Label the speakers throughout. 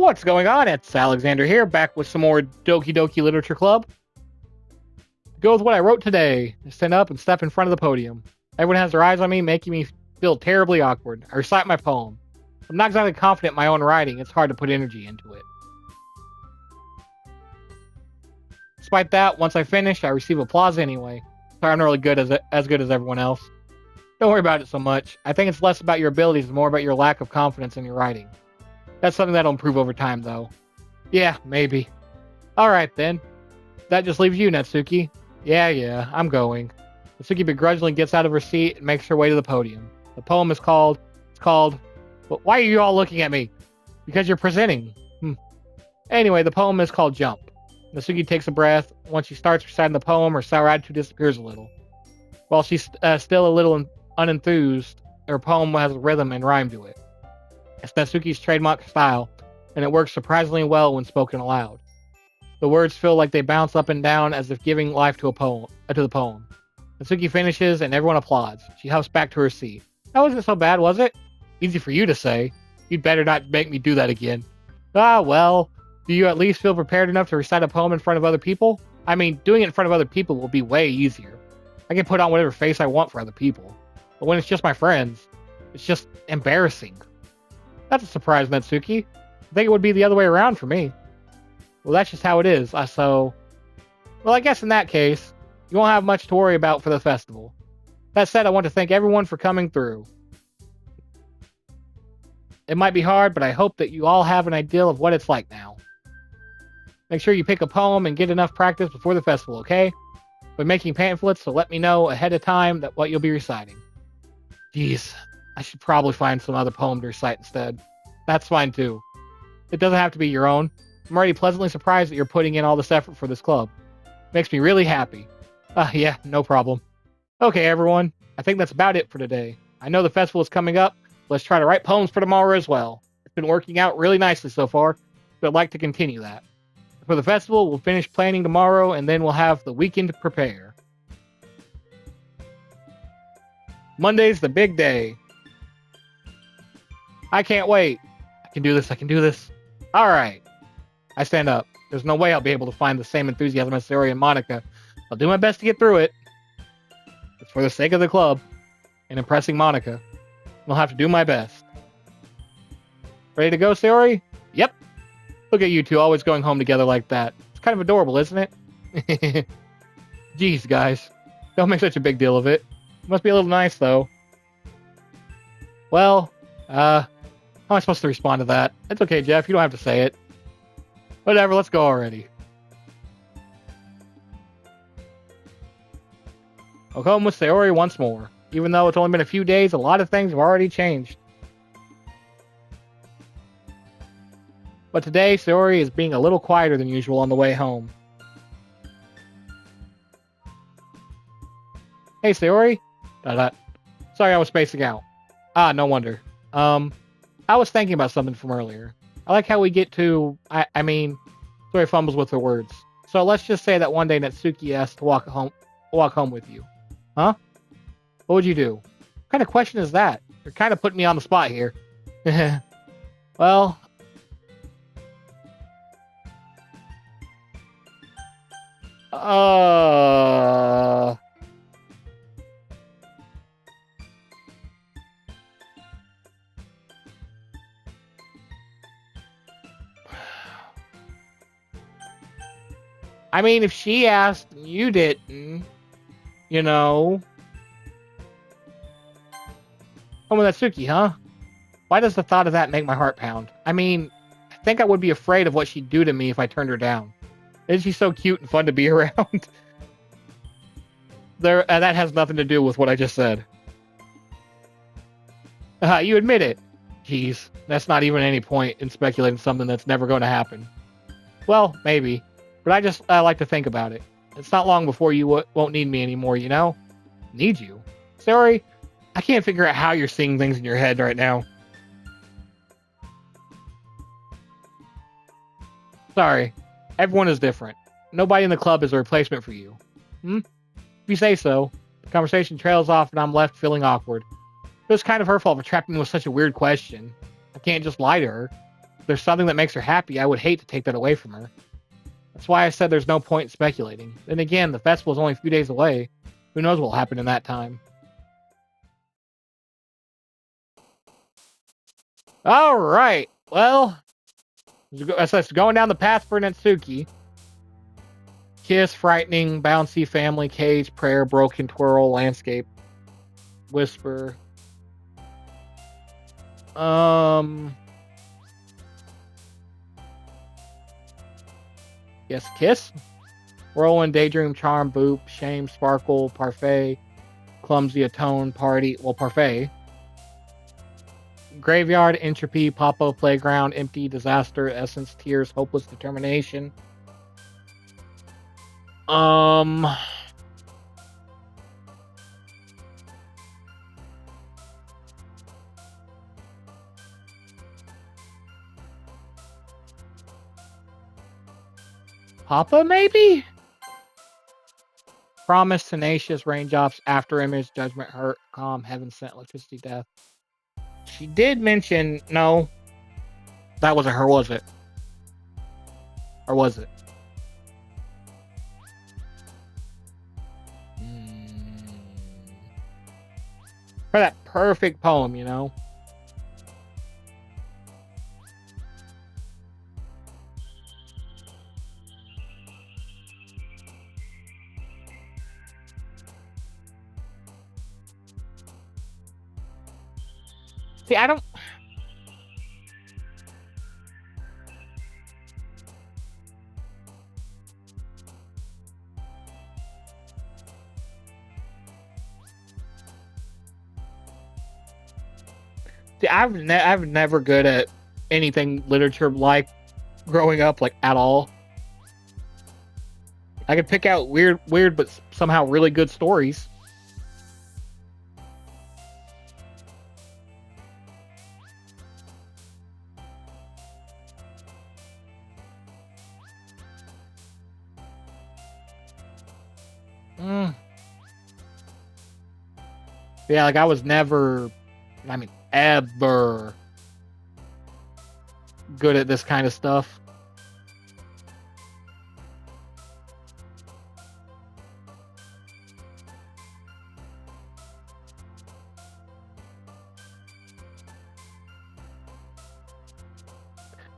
Speaker 1: What's going on? It's Alexander here, back with some more Doki Doki Literature Club. To go with what I wrote today, I stand up and step in front of the podium. Everyone has their eyes on me, making me feel terribly awkward. I recite my poem. I'm not exactly confident in my own writing, it's hard to put energy into it. Despite that, once I finish, I receive applause anyway. Sorry, I'm not really as good as everyone else. Don't worry about it so much. I think it's less about your abilities and more about your lack of confidence in your writing. That's something that'll improve over time, though. Yeah, maybe. Alright then. That just leaves you, Natsuki. Yeah, I'm going. Natsuki begrudgingly gets out of her seat and makes her way to the podium. The poem is called... But why are you all looking at me? Because you're presenting. Anyway, the poem is called Jump. Natsuki takes a breath. Once she starts reciting the poem, her sour attitude disappears a little. While she's still a little unenthused, her poem has rhythm and rhyme to it. It's Natsuki's trademark style, and it works surprisingly well when spoken aloud. The words feel like they bounce up and down as if giving life to the poem. Natsuki finishes, and everyone applauds. She hops back to her seat. That wasn't so bad, was it? Easy for you to say. You'd better not make me do that again. Ah, well, do you at least feel prepared enough to recite a poem in front of other people? I mean, doing it in front of other people will be way easier. I can put on whatever face I want for other people. But when it's just my friends, it's just embarrassing. That's a surprise, Natsuki. I think it would be the other way around for me. Well, that's just how it is, Well, I guess in that case, you won't have much to worry about for the festival. That said, I want to thank everyone for coming through. It might be hard, but I hope that you all have an idea of what it's like now. Make sure you pick a poem and get enough practice before the festival, okay? By making pamphlets, so let me know ahead of time what you'll be reciting. Jeez, I should probably find some other poem to recite instead. That's fine too. It doesn't have to be your own. I'm already pleasantly surprised that you're putting in all this effort for this club. Makes me really happy. Yeah, no problem. Okay, everyone. I think that's about it for today. I know the festival is coming up. Let's try to write poems for tomorrow as well. It's been working out really nicely so far, but I'd like to continue that. For the festival, we'll finish planning tomorrow, and then we'll have the weekend to prepare. Monday's the big day. I can't wait. I can do this. Alright. I stand up. There's no way I'll be able to find the same enthusiasm as Sayori and Monica. I'll do my best to get through it. It's for the sake of the club and impressing Monica. I'll have to do my best. Ready to go, Sayori? Yep. Look at you two always going home together like that. It's kind of adorable, isn't it? Jeez, guys. Don't make such a big deal of it. It must be a little nice, though. Well, how am I supposed to respond to that? It's okay, Jeff. You don't have to say it. Whatever, let's go already. I'll go home with Sayori once more. Even though it's only been a few days, a lot of things have already changed. But today, Sayori is being a little quieter than usual on the way home. Hey, Sayori? Sorry, I was spacing out. No wonder. I was thinking about something from earlier. I like how we get to... Sayori fumbles with her words. So let's just say that one day Natsuki asked to walk home with you. Huh? What would you do? What kind of question is that? You're kind of putting me on the spot here. Well... I mean, if she asked and you didn't, you know... Home with Natsuki, huh? Why does the thought of that make my heart pound? I mean, I think I would be afraid of what she'd do to me if I turned her down. Isn't she so cute and fun to be around? That has nothing to do with what I just said. You admit it. Jeez, that's not even any point in speculating something that's never going to happen. Well, maybe. But I just like to think about it. It's not long before you won't need me anymore, you know? Need you? Sorry, I can't figure out how you're seeing things in your head right now. Sorry. Everyone is different. Nobody in the club is a replacement for you. If you say so. The conversation trails off and I'm left feeling awkward. It was kind of her fault for trapping me with such a weird question. I can't just lie to her. there's something that makes her happy, I would hate to take that away from her. That's why I said there's no point in speculating. Then again, the festival's only a few days away. Who knows what will happen in that time? Alright, well, it's going down the path for Natsuki. Kiss, frightening, bouncy, family, cage, prayer, broken, twirl, landscape, whisper. Yes, kiss. Whirlwind, daydream, charm, boop, shame, sparkle, parfait, clumsy, atone, party. Well, parfait. Graveyard, entropy, pop-up, playground, empty, disaster, essence, tears, hopeless, determination. Papa, maybe? Promise, tenacious, raindrops, after image, judgment, hurt, calm, heaven sent, electricity, death. She did mention, no, that wasn't her, was it? Or was it? For that perfect poem, you know? See, I don't... See, I'm never good at anything literature like growing up, like at all. I could pick out weird, but somehow really good stories. Yeah, like I was never, I mean, ever good at this kind of stuff.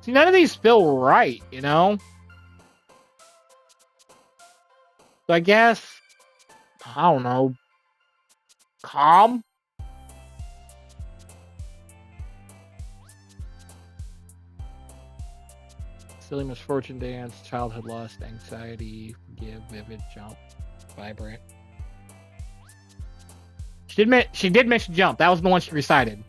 Speaker 1: See, none of these feel right, you know? So I guess, I don't know, calm? Silly misfortune dance, childhood lust, anxiety, forgive, vivid, jump, vibrant. She did mention jump. That was the one she recited.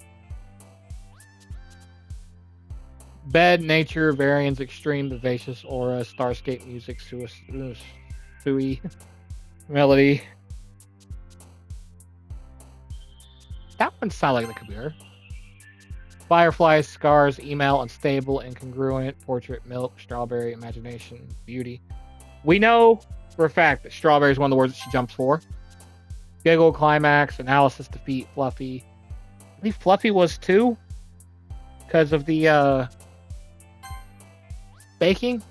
Speaker 1: Bed, nature, variance, extreme, vivacious, aura, starscape, music, sui, melody. That one sounded like the computer. Fireflies, scars, email, unstable, incongruent, portrait, milk, strawberry, imagination, beauty. We know for a fact that strawberry is one of the words that she jumps for. Giggle, climax, analysis, defeat, fluffy. I believe fluffy was too, because of the baking.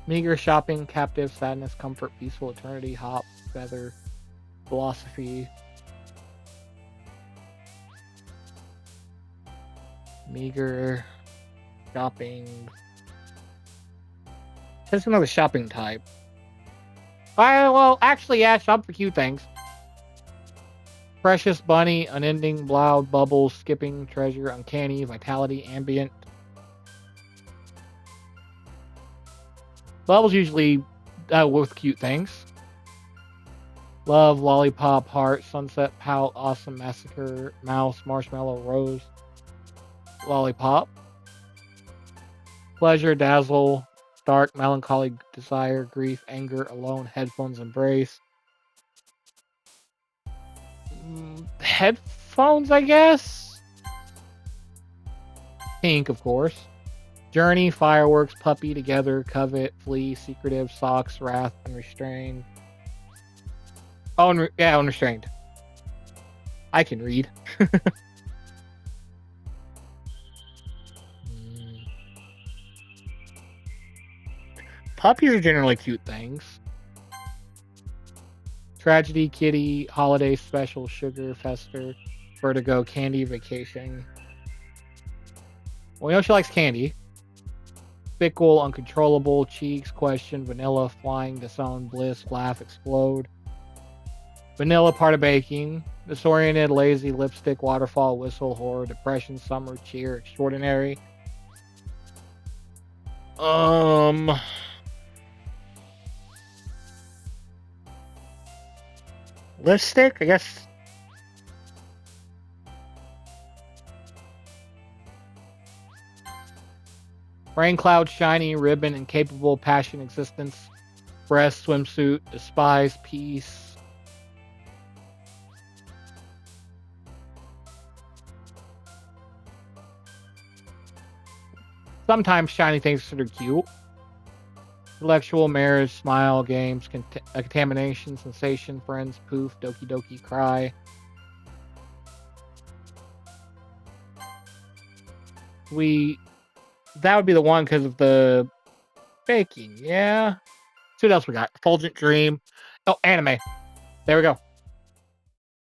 Speaker 1: Meager, shopping, captive, sadness, comfort, peaceful, eternity, hop, feather, philosophy. Meager, shopping. Just another shopping type. Well, actually, yeah, shop for cute things. Precious, bunny, unending, loud, bubbles, skipping, treasure, uncanny, vitality, ambient. Bubbles usually with cute things. Love, lollipop, heart, sunset, pout, awesome, massacre, mouse, marshmallow, rose, lollipop. Pleasure, dazzle, dark, melancholy, desire, grief, anger, alone, headphones, embrace. Headphones, I guess? Pink, of course. Journey, fireworks, puppy, together, covet, flee, secretive, socks, wrath, unrestrained. Oh, yeah, unrestrained. I can read. Puppies are generally cute things. Tragedy, kitty, holiday special, sugar, fester, vertigo, candy, vacation. Well, we know she likes candy. Fickle, uncontrollable, cheeks, question, vanilla, flying, disown, bliss, laugh, explode. Vanilla, part of baking. Disoriented, lazy, lipstick, waterfall, whistle, horror, depression, summer, cheer, extraordinary. Lipstick, I guess. Rain cloud, shiny, ribbon, incapable, passion, existence, breast, swimsuit, despise, peace. Sometimes shiny things are considered cute. Intellectual, marriage, smile, games, contamination, sensation, friends, poof, doki doki, cry. That would be the one because of the baking, yeah. See what else we got? Effulgent Dream. Oh, anime. There we go.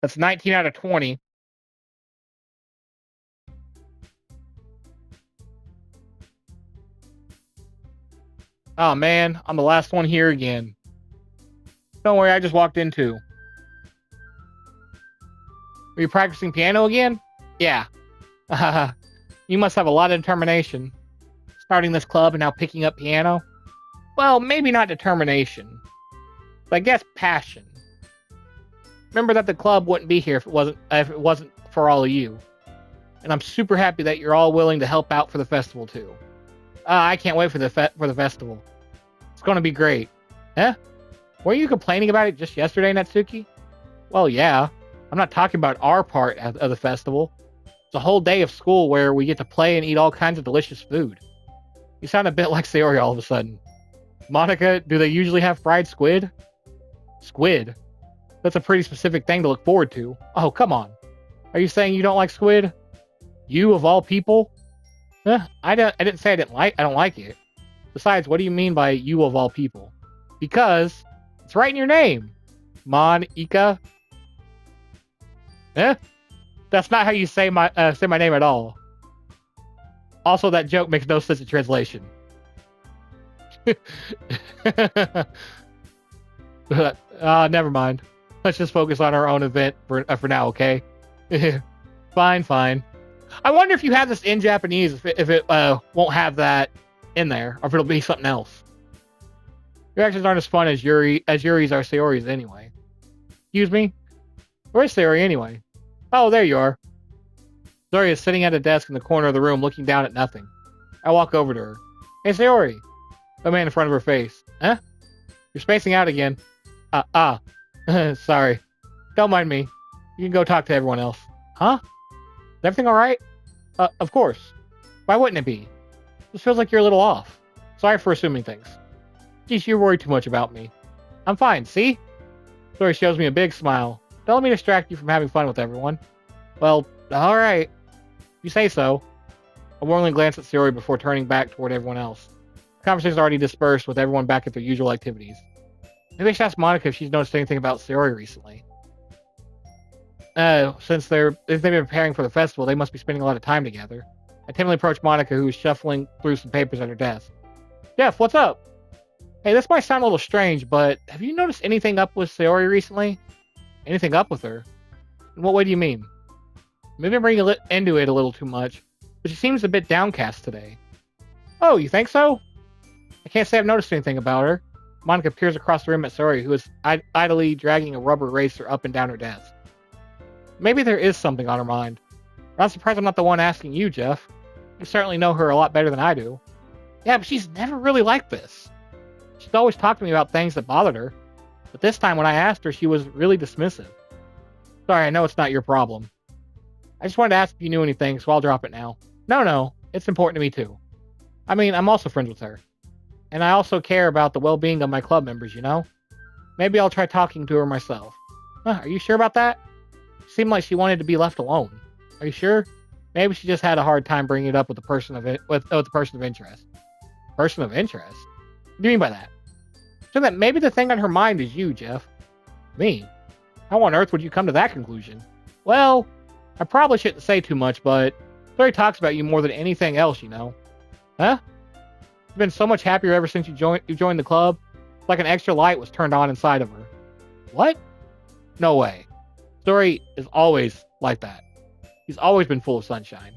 Speaker 1: That's 19 out of 20. Oh man, I'm the last one here again. Don't worry, I just walked in too. Are you practicing piano again? Yeah. You must have a lot of determination. Starting this club and now picking up piano? Well, maybe not determination, but I guess passion. Remember that the club wouldn't be here if it wasn't for all of you. And I'm super happy that you're all willing to help out for the festival too. I can't wait for the festival. It's going to be great. Huh? Weren't you complaining about it just yesterday, Natsuki? Well, yeah. I'm not talking about our part of the festival. It's a whole day of school where we get to play and eat all kinds of delicious food. You sound a bit like Sayori all of a sudden. Monica, do they usually have fried squid? Squid? That's a pretty specific thing to look forward to. Oh, come on. Are you saying you don't like squid? You, of all people? I didn't say I don't like it. Besides, what do you mean by you of all people? Because it's right in your name. Monica. That's not how you say my name at all. Also, that joke makes no sense in translation. Never mind. Let's just focus on our own event for now, okay? Fine. I wonder if you have this in Japanese, if it won't have that in there, or if it'll be something else. Your actions aren't as fun as Yuri's or Sayori's anyway. Excuse me? Where's Sayori anyway? Oh, there you are. Sayori is sitting at a desk in the corner of the room looking down at nothing. I walk over to her. Hey, Sayori. The man in front of her face. Huh? You're spacing out again. Sorry. Don't mind me. You can go talk to everyone else. Huh? Is everything alright? Of course. Why wouldn't it be? This feels like you're a little off. Sorry for assuming things. Geez, you worry too much about me. I'm fine, see? Sayori shows me a big smile. Don't let me distract you from having fun with everyone. Well, alright. You say so. I warmly glance at Sayori before turning back toward everyone else. The conversation's already dispersed with everyone back at their usual activities. Maybe I should ask Monica if she's noticed anything about Sayori recently. Since they've been preparing for the festival, they must be spending a lot of time together. I timidly approach Monica, who is shuffling through some papers at her desk. Jeff, what's up? Hey, this might sound a little strange, but have you noticed anything up with Sayori recently? Anything up with her? In what way do you mean? Maybe I'm bringing into it a little too much, but she seems a bit downcast today. Oh, you think so? I can't say I've noticed anything about her. Monica peers across the room at Sayori, who is idly dragging a rubber eraser up and down her desk. Maybe there is something on her mind. I'm not surprised I'm not the one asking you, Jeff. You certainly know her a lot better than I do. Yeah, but she's never really like this. She's always talked to me about things that bothered her, but this time when I asked her, she was really dismissive. Sorry, I know it's not your problem. I just wanted to ask if you knew anything, so I'll drop it now. No, it's important to me too. I mean, I'm also friends with her. And I also care about the well-being of my club members, you know? Maybe I'll try talking to her myself. Are you sure about that? It seemed like she wanted to be left alone. Are you sure? Maybe she just had a hard time bringing it up with the person of interest. Person of interest? What do you mean by that? So that maybe the thing on her mind is you, Jeff. Me? How on earth would you come to that conclusion? Well, I probably shouldn't say too much, but Tori talks about you more than anything else, you know. Huh? You've been so much happier ever since you joined the club. It's like an extra light was turned on inside of her. What? No way. Story is always like that. He's always been full of sunshine.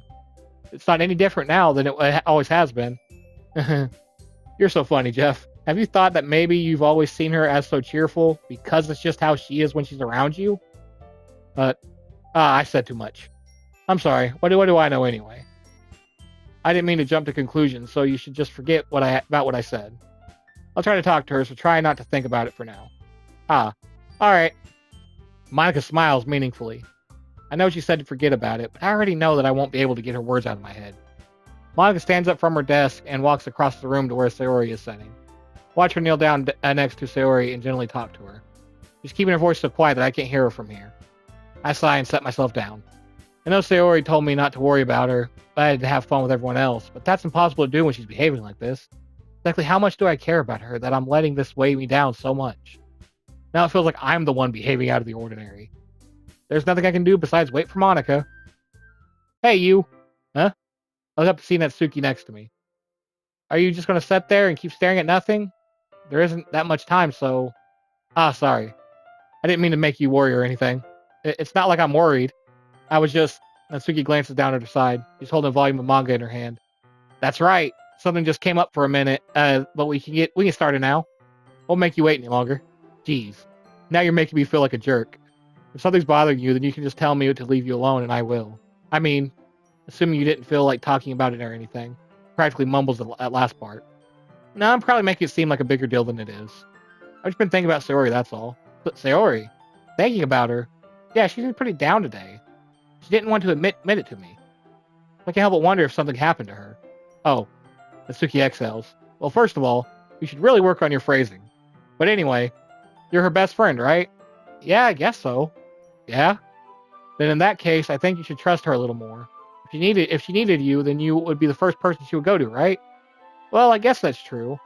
Speaker 1: It's not any different now than it always has been. You're so funny, Jeff. Have you thought that maybe you've always seen her as so cheerful because it's just how she is when she's around you? But, I said too much. I'm sorry. What do I know anyway? I didn't mean to jump to conclusions, so you should just forget about what I said. I'll try to talk to her, so try not to think about it for now. All right. Monica smiles meaningfully. I know she said to forget about it, but I already know that I won't be able to get her words out of my head. Monica stands up from her desk and walks across the room to where Sayori is sitting. Watch her kneel down next to Sayori and gently talk to her. She's keeping her voice so quiet that I can't hear her from here. I sigh and set myself down. I know Sayori told me not to worry about her, but I had to have fun with everyone else, but that's impossible to do when she's behaving like this. Exactly how much do I care about her that I'm letting this weigh me down so much? Now it feels like I'm the one behaving out of the ordinary. There's nothing I can do besides wait for Monica. Hey, you. Huh? I look up to see Natsuki next to me. Are you just going to sit there and keep staring at nothing? There isn't that much time, so... sorry. I didn't mean to make you worry or anything. It's not like I'm worried. I was just... Natsuki glances down at her side. She's holding a volume of manga in her hand. That's right. Something just came up for a minute, but we can start it now. Won't make you wait any longer. Jeez. Now you're making me feel like a jerk. If something's bothering you, then you can just tell me to leave you alone, and I will. I mean, assuming you didn't feel like talking about it or anything. Practically mumbles that last part. No, I'm probably making it seem like a bigger deal than it is. I've just been thinking about Sayori, that's all. But Sayori? Thinking about her? Yeah, she's been pretty down today. She didn't want to admit it to me. I can't help but wonder if something happened to her. Oh, Natsuki exhales. Well, first of all, you should really work on your phrasing. But anyway, you're her best friend, right? Yeah, I guess so. Yeah? Then in that case, I think you should trust her a little more. If she needed you, then you would be the first person she would go to, right? Well, I guess that's true.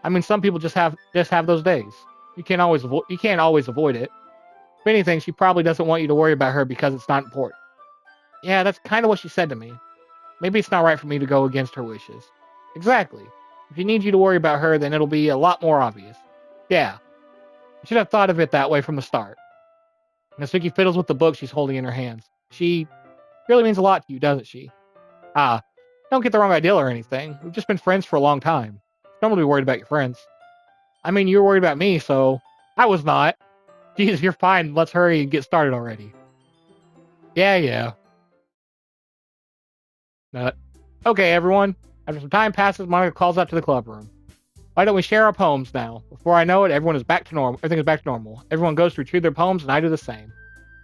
Speaker 1: I mean, some people just have those days. You can't always avoid it. If anything, she probably doesn't want you to worry about her because it's not important. Yeah, that's kind of what she said to me. Maybe it's not right for me to go against her wishes. Exactly. If she needs you to worry about her, then it'll be a lot more obvious. Yeah. I should have thought of it that way from the start. Natsuki fiddles with the book she's holding in her hands. She really means a lot to you, doesn't she? Don't get the wrong idea or anything. We've just been friends for a long time. Don't really be worried about your friends. I mean, you were worried about me, so... I was not. Jesus, you're fine. Let's hurry and get started already. Yeah. Okay, everyone. After some time passes, Monica calls out to the club room. Why don't we share our poems now? Before I know it, everything is back to normal. Everyone goes to retrieve their poems, and I do the same.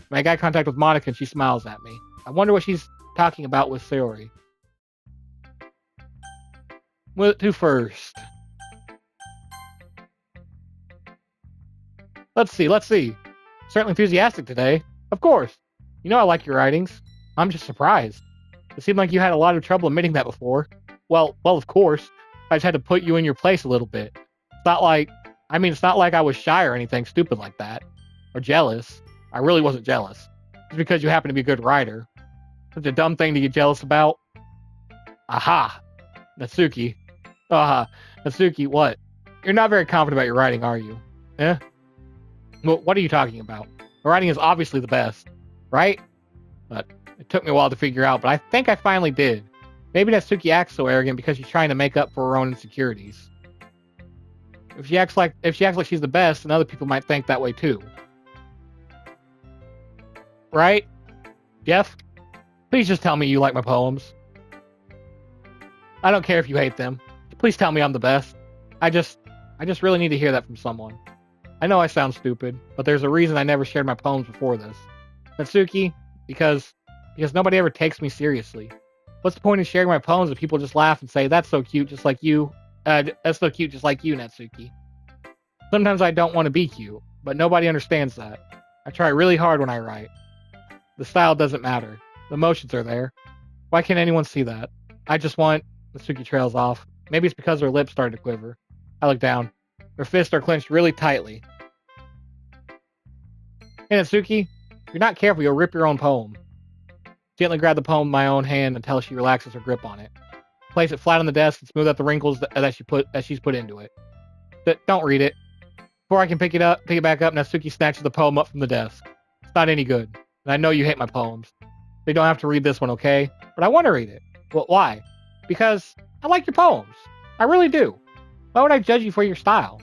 Speaker 1: I make eye contact with Monica, and she smiles at me. I wonder what she's talking about with Sayori. To first. Let's see. Certainly enthusiastic today. Of course. You know I like your writings. I'm just surprised. It seemed like you had a lot of trouble admitting that before. Well, of course. I just had to put you in your place a little bit. It's not like I was shy or anything stupid like that. Or jealous. I really wasn't jealous. Just because you happen to be a good writer. Such a dumb thing to get jealous about. Aha! Natsuki. Natsuki, what? You're not very confident about your writing, are you? Eh? Well, what are you talking about? My writing is obviously the best, right? But it took me a while to figure out, but I think I finally did. Maybe Natsuki acts so arrogant because she's trying to make up for her own insecurities. If she acts like she's the best, then other people might think that way too. Right? Jeff? Please just tell me you like my poems. I don't care if you hate them. Please tell me I'm the best. I just really need to hear that from someone. I know I sound stupid, but there's a reason I never shared my poems before this. Natsuki, because nobody ever takes me seriously. What's the point in sharing my poems if people just laugh and say, that's so cute, just like you. That's so cute, just like you, Natsuki. Sometimes I don't want to be cute, but nobody understands that. I try really hard when I write. The style doesn't matter. The emotions are there. Why can't anyone see that? I just want... Natsuki trails off. Maybe it's because her lips started to quiver. I look down. Her fists are clenched really tightly. Hey, Natsuki, if you're not careful, you'll rip your own poem. Gently grab the poem in my own hand until she relaxes her grip on it. Place it flat on the desk and smooth out the wrinkles that she's put into it. Don't read it. Before I can pick it back up, Natsuki snatches the poem up from the desk. It's not any good, and I know you hate my poems. So you don't have to read this one, okay? But I want to read it. Well, why? Because I like your poems. I really do. Why would I judge you for your style?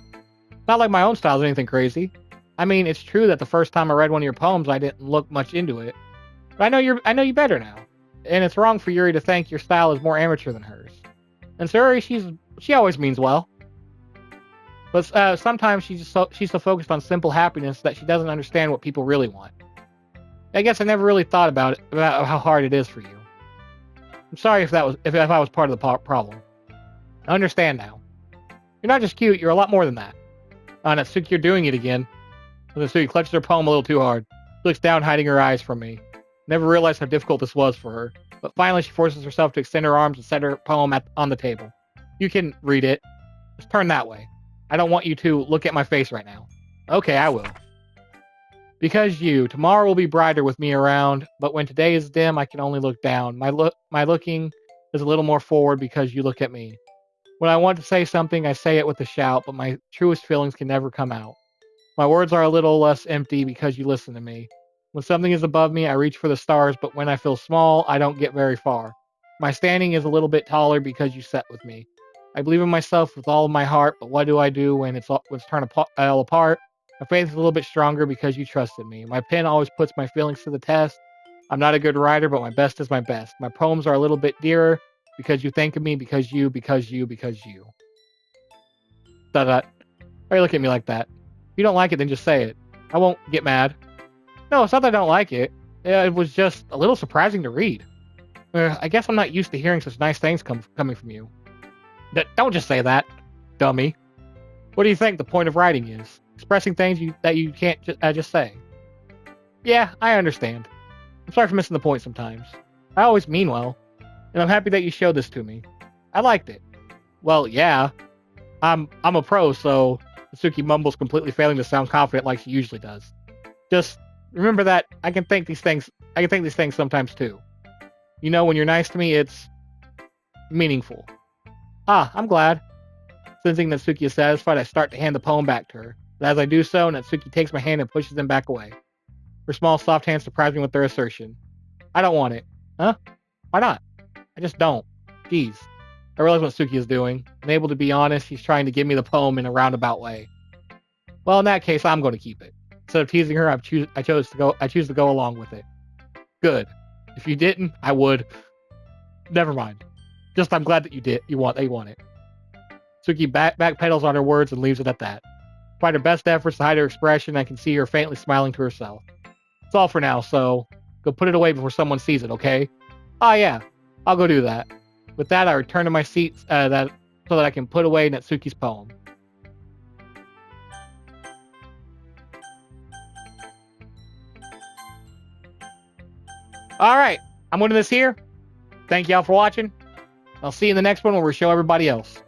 Speaker 1: It's not like my own style is anything crazy. I mean, it's true that the first time I read one of your poems, I didn't look much into it. But I know you better now. And it's wrong for Yuri to think your style is more amateur than hers. And Yuri, she always means well. But sometimes she's so focused on simple happiness that she doesn't understand what people really want. I guess I never really thought about how hard it is for you. I'm sorry if I was part of the problem. I understand now. You're not just cute, you're a lot more than that. Natsuki, you're doing it again. Natsuki clutches her poem a little too hard. She looks down, hiding her eyes from me. Never realized how difficult this was for her. But finally, she forces herself to extend her arms and set her poem on the table. You can read it. Just turn that way. I don't want you to look at my face right now. Okay, I will. Because tomorrow will be brighter with me around, but when today is dim, I can only look down. My looking is a little more forward because you look at me. When I want to say something, I say it with a shout, but my truest feelings can never come out. My words are a little less empty because you listen to me. When something is above me, I reach for the stars, but when I feel small, I don't get very far. My standing is a little bit taller because you sat with me. I believe in myself with all of my heart, but what do I do when it's torn all apart? My faith is a little bit stronger because you trusted me. My pen always puts my feelings to the test. I'm not a good writer, but my best is my best. My poems are a little bit dearer because you think of me, because you. Why you look at me like that? If you don't like it, then just say it. I won't get mad. No, it's not that I don't like it. It was just a little surprising to read. I guess I'm not used to hearing such nice things coming from you. Don't just say that, dummy. What do you think the point of writing is? Expressing things that you can't just say. Yeah, I understand. I'm sorry for missing the point sometimes. I always mean well, and I'm happy that you showed this to me. I liked it. Well, yeah. I'm a pro, so Natsuki mumbles, completely failing to sound confident like she usually does. Just remember that I can think these things sometimes too. You know, when you're nice to me, it's meaningful. I'm glad. Sensing Natsuki is satisfied, I start to hand the poem back to her. But as I do so, Natsuki takes my hand and pushes them back away. Her small, soft hand surprised me with their assertion. I don't want it. Huh? Why not? I just don't. Jeez. I realize what Natsuki is doing. Unable to be honest, she's trying to give me the poem in a roundabout way. Well, in that case, I'm going to keep it. Instead of teasing her, I choose to go along with it. Good. If you didn't, I would. Never mind. Just I'm glad that you did. You want it. Suki backpedals on her words and leaves it at that. Despite her best efforts to hide her expression, I can see her faintly smiling to herself. It's all for now, so go put it away before someone sees it, okay? Yeah, I'll go do that. With that, I return to my seat so that I can put away Natsuki's poem. Alright, I'm ending this here. Thank y'all for watching. I'll see you in the next one where we show everybody else.